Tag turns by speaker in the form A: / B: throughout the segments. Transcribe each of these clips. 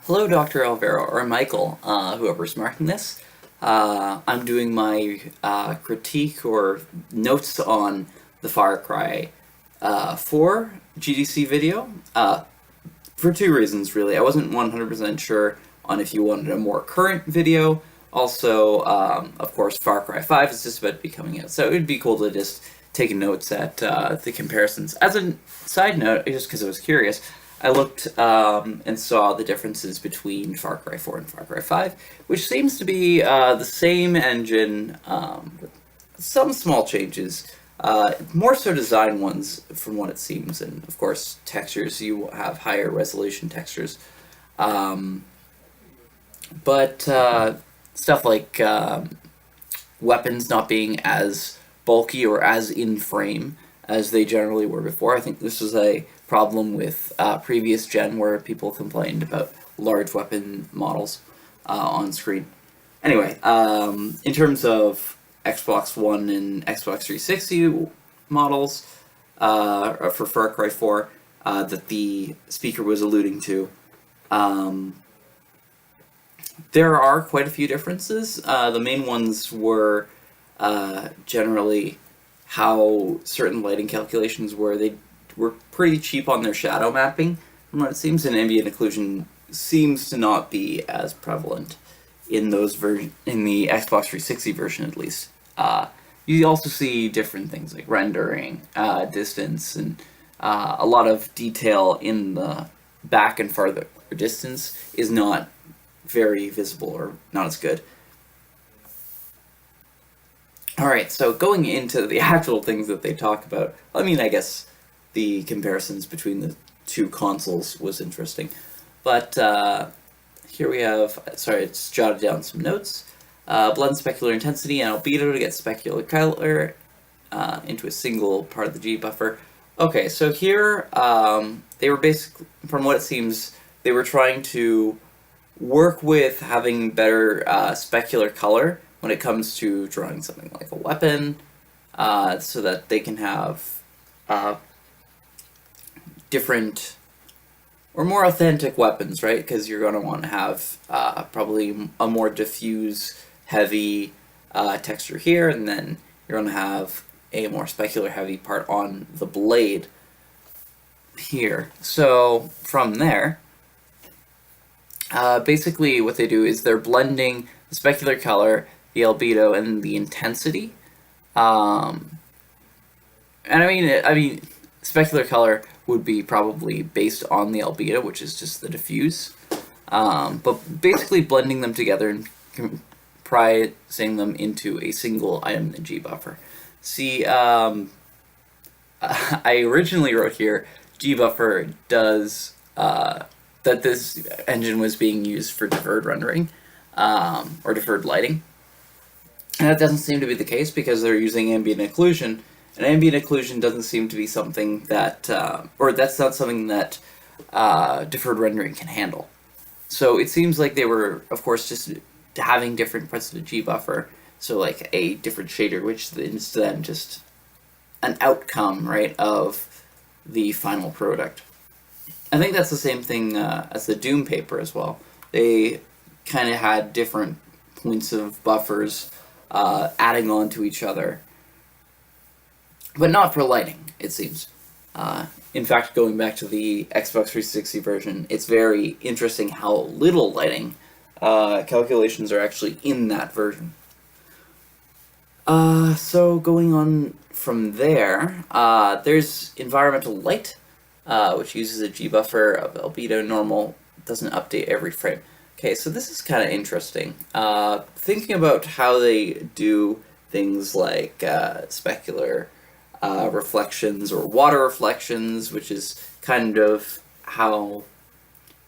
A: Hello, Dr. Alvaro, or Michael, whoever's marking this. I'm doing my critique or notes on the Far Cry 4 GDC video for two reasons, really. I wasn't 100% sure on if you wanted a more current video. Also, of course, Far Cry 5 is just about to be coming out, so it would be cool to just take notes at the comparisons. As a side note, just because I was curious, I looked and saw the differences between Far Cry 4 and Far Cry 5, which seems to be the same engine, with some small changes, more so design ones from what it seems, and of course textures, you have higher resolution textures. But stuff like weapons not being as bulky or as in frame as they generally were before. I think this was a problem with previous gen where people complained about large weapon models on screen. Anyway, in terms of Xbox One and Xbox 360 models for Far Cry 4 that the speaker was alluding to, there are quite a few differences. The main ones were generally how certain lighting calculations were. They were pretty cheap on their shadow mapping, from what it seems, and ambient occlusion seems to not be as prevalent in those in the Xbox 360 version, at least. You also see different things like rendering, distance, and a lot of detail in the back and farther distance is not very visible or not as good. Alright, so going into the actual things that they talk about, I mean, I guess the comparisons between the two consoles was interesting. But here we have, sorry, it's jotted down some notes. Blend specular intensity and albedo to get specular color into a single part of the G buffer. Okay, so here they were basically, from what it seems, they were trying to work with having better specular color when it comes to drawing something like a weapon, so that they can have different or more authentic weapons, right? Because you're going to want to have probably a more diffuse, heavy texture here, and then you're going to have a more specular heavy part on the blade here. So from there, basically what they do is they're blending the specular color, the albedo, and the intensity. And I mean, specular color would be probably based on the albedo, which is just the diffuse. But basically blending them together and comprising them into a single item in the G buffer. See, I originally wrote here, G buffer does, that this engine was being used for deferred rendering, or deferred lighting. And that doesn't seem to be the case because they're using ambient occlusion, and ambient occlusion doesn't seem to be something that, or that's not something that deferred rendering can handle. So it seems like they were, of course, just having different parts of the G buffer, so like a different shader, which is then just an outcome, right, of the final product. I think that's the same thing as the Doom paper as well. They kind of had different points of buffers adding on to each other, but not for lighting, it seems. In fact, going back to the Xbox 360 version, it's very interesting how little lighting calculations are actually in that version. So going on from there, there's environmental light, which uses a G buffer of albedo. Normal, doesn't update every frame. Okay, so this is kind of interesting. Thinking about how they do things like specular reflections or water reflections, which is kind of how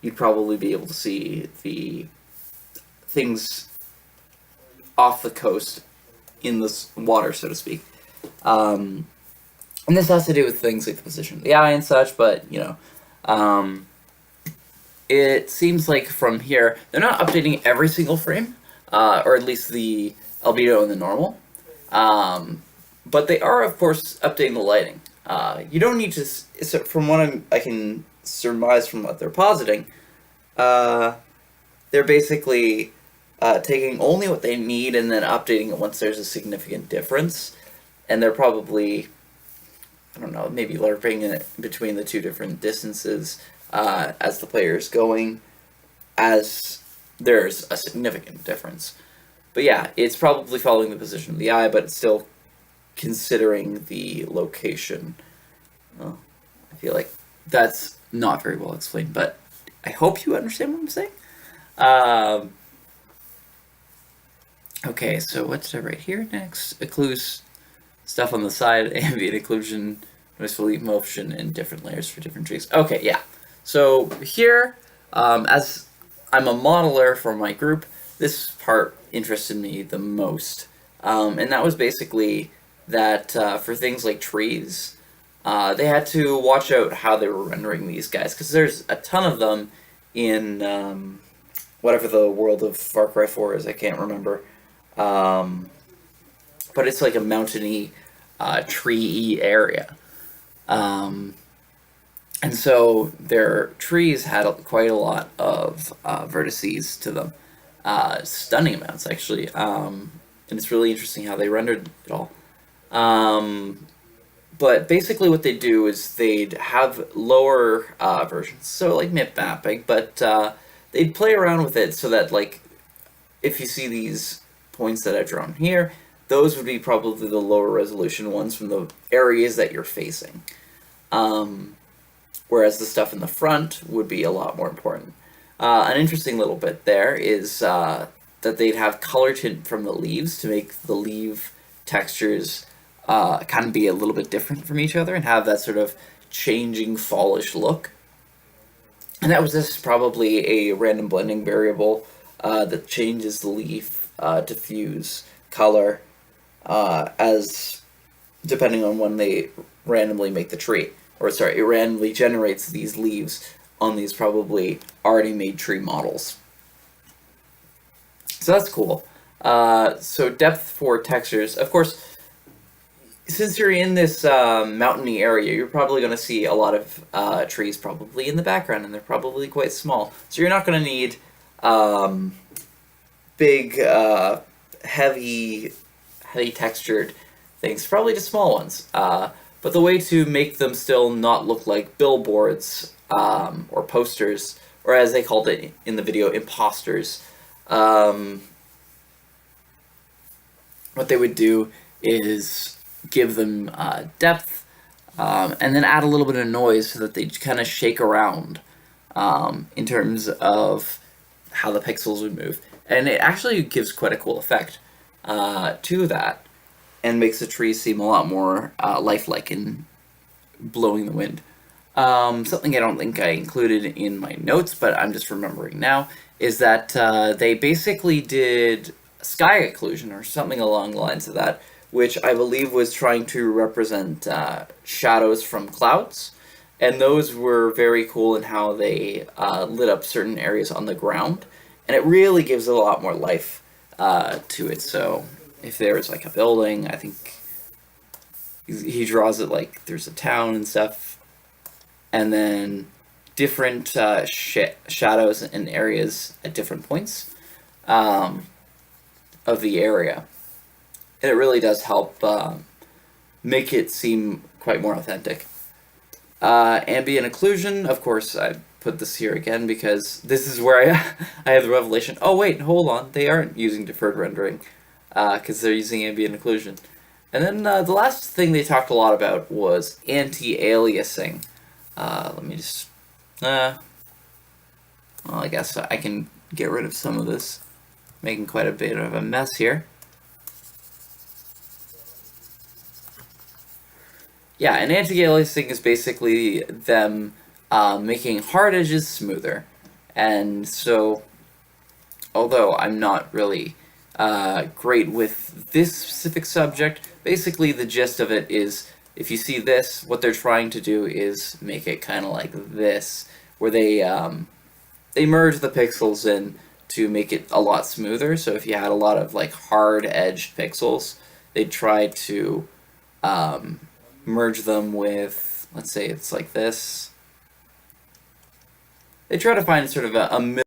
A: you'd probably be able to see the things off the coast in the water, so to speak. And this has to do with things like the position of the eye and such, but, you know, it seems like from here, they're not updating every single frame, or at least the albedo and the normal, but they are, of course, updating the lighting. You don't need to, from what I can surmise from what they're positing, they're basically taking only what they need and then updating it once there's a significant difference. And they're probably, I don't know, maybe LARPing it between the two different distances as the player's going, as there's a significant difference. But yeah, it's probably following the position of the eye, but it's still considering the location. Well, I feel like that's not very well explained, but I hope you understand what I'm saying. Okay, so what did I write here next? Occlusion stuff on the side, ambient occlusion, noise relief motion, and different layers for different trees. Okay, yeah. So here, as I'm a modeler for my group, this part interested me the most. And that was basically that for things like trees, they had to watch out how they were rendering these guys, because there's a ton of them in whatever the world of Far Cry 4 is, I can't remember. But it's like a mountainy, tree-y area. And so their trees had quite a lot of vertices to them. Stunning amounts, actually. And it's really interesting how they rendered it all. But basically what they do is they'd have lower versions, so like mip mapping, but they'd play around with it so that, like, if you see these points that I've drawn here, those would be probably the lower resolution ones from the areas that you're facing. Whereas the stuff in the front would be a lot more important. An interesting little bit there is that they'd have color tint from the leaves to make the leaf textures kind of be a little bit different from each other and have that sort of changing fallish look. And that was just probably a random blending variable that changes the leaf diffuse color as depending on when they randomly make the tree. Or sorry, it randomly generates these leaves on these probably already made tree models. So that's cool. So depth for textures. Of course, since you're in this mountainy area, you're probably going to see a lot of trees probably in the background, and they're probably quite small. So you're not going to need big, heavy textured things. Probably just small ones. But the way to make them still not look like billboards or posters, or as they called it in the video, imposters, what they would do is give them depth and then add a little bit of noise so that they kind of shake around in terms of how the pixels would move. And it actually gives quite a cool effect to that, and makes the trees seem a lot more lifelike and blowing the wind. Something I don't think I included in my notes, but I'm just remembering now, is that they basically did sky occlusion, or something along the lines of that, which I believe was trying to represent shadows from clouds. And those were very cool in how they lit up certain areas on the ground. And it really gives it a lot more life to it. So if there's like a building, I think he draws it like there's a town and stuff, and then different shadows and areas at different points of the area. And it really does help make it seem quite more authentic. Ambient occlusion, of course, I put this here again because this is where I have the revelation. Oh wait, hold on, they aren't using deferred rendering, because they're using ambient occlusion. And then the last thing they talked a lot about was anti-aliasing. Let me just, well, I guess I can get rid of some of this, making quite a bit of a mess here. Yeah, and anti-aliasing is basically them making hard edges smoother. And so, although I'm not really great with this specific subject, basically the gist of it is, if you see this, what they're trying to do is make it kind of like this, where they merge the pixels in to make it a lot smoother. So if you had a lot of like hard-edged pixels, they try to merge them with, let's say it's like this. They try to find sort of a middle